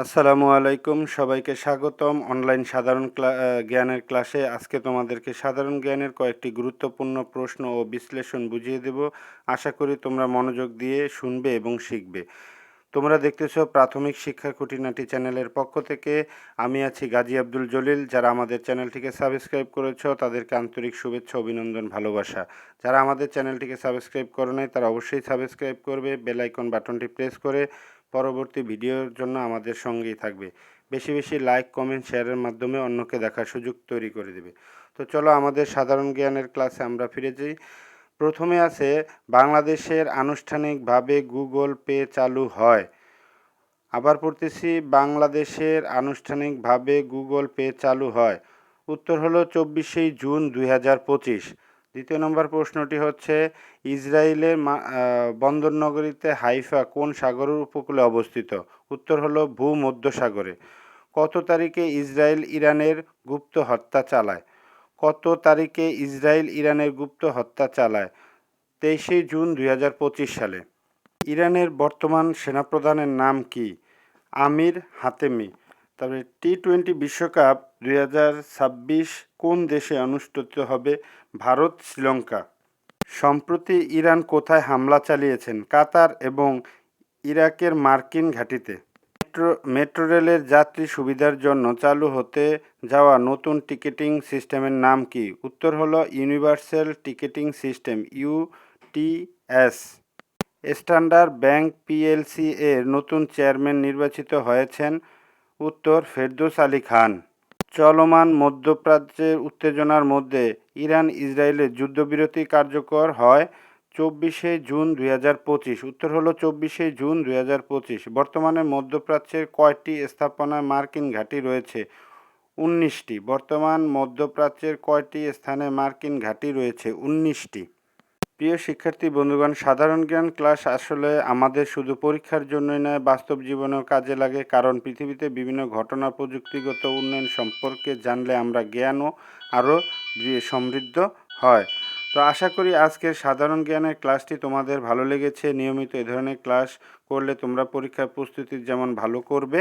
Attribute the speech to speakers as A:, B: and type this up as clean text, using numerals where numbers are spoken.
A: আসসালামু আলাইকুম, সবাইকে স্বাগতম অনলাইন সাধারণ জ্ঞানের ক্লাসে। আজকে তোমাদেরকে সাধারণ জ্ঞানের কয়েকটি গুরুত্বপূর্ণ প্রশ্ন ও বিশ্লেষণ বুঝিয়ে দেব। আশা করি তোমরা মনোযোগ দিয়ে শুনবে এবং শিখবে। তোমরা দেখতেছো প্রাথমিক শিক্ষা খুঁটিনাটি চ্যানেলের পক্ষ থেকে। আমি আছি গাজী আব্দুল জলিল। যারা আমাদের চ্যানেলটিকে সাবস্ক্রাইব করেছো তাদেরকে আন্তরিক শুভেচ্ছা, অভিনন্দন, ভালোবাসা। যারা আমাদের চ্যানেলটিকে সাবস্ক্রাইব করো নাই তারা অবশ্যই সাবস্ক্রাইব করবে, বেল আইকন বাটনটি প্রেস করে পরবর্তী ভিডিওর জন্য আমাদের সঙ্গেই থাকবে। বেশি বেশি লাইক, কমেন্ট, শেয়ারের মাধ্যমে অন্যকে দেখার সুযোগ তৈরি করে দেবে। তো চলো আমাদের সাধারণ জ্ঞানের ক্লাসে আমরা ফিরে যাই। প্রথমে আছে, বাংলাদেশের আনুষ্ঠানিকভাবে গুগল পে চালু হয়। আবার পড়তেছি, বাংলাদেশের আনুষ্ঠানিকভাবে গুগল পে চালু হয়। উত্তর হলো 24 জুন 2025। দ্বিতীয় নম্বর প্রশ্নটি হচ্ছে, ইসরায়েলের বন্দরনগরীতে হাইফা কোন সাগরের উপকূলে অবস্থিত? উত্তর হলো ভূমধ্যসাগরে। কত তারিখে ইসরায়েল ইরানের গুপ্ত হত্যা চালায়? কত তারিখে ইসরায়েল ইরানের গুপ্ত হত্যা চালায়? 23 জুন 2025 সালে। ইরানের বর্তমান সেনাপ্রধানের নাম কি? আমির হাতেমি। তবে টি-20 বিশ্বকাপ 2026 কোন দেশে অনুষ্ঠিত হবে? ভারত, শ্রীলঙ্কা। সম্প্রতি ইরান কোথায় হামলা চালিয়েছেন? কাতার এবং ইরাকের মার্কিন ঘাঁটিতে। মেট্রো রেলের যাত্রী সুবিধার জন্য চালু হতে যাওয়া নতুন টিকিটিং সিস্টেমের নাম কি? উত্তর হলো universal ticketing system, UTS. Standard bank PLC এর নতুন চেয়ারম্যান নির্বাচিত হয়েছেন? উত্তর ফেরদৌস আলী খান। চলমান মধ্যপ্রাচ্যের উত্তেজনার মধ্যে ইরান ইসরায়েলের যুদ্ধবিরতি কার্যকর হয় 24 জুন 2025। উত্তর হলো 24 জুন 2025। বর্তমানে মধ্যপ্রাচ্যের কয়টি স্থাপনায় মার্কিন ঘাঁটি রয়েছে? 19টি। বর্তমান মধ্যপ্রাচ্যের কয়টি স্থানে মার্কিন ঘাঁটি রয়েছে? 19টি। প্রিয় শিক্ষার্থী বন্ধুগণ, সাধারণ জ্ঞান ক্লাস আসলে আমাদের শুধু পরীক্ষার জন্যই নয়, বাস্তব জীবনেও কাজে লাগে। কারণ পৃথিবীতে বিভিন্ন ঘটনা, প্রযুক্তিগত উন্নয়ন সম্পর্কে জানলে আমরা জ্ঞানও আরও সমৃদ্ধ হয়। তো আশা করি আজকের সাধারণ জ্ঞানের ক্লাসটি তোমাদের ভালো লেগেছে। নিয়মিত এ ধরনের ক্লাস করলে তোমরা পরীক্ষার প্রস্তুতি যেমন ভালো করবে,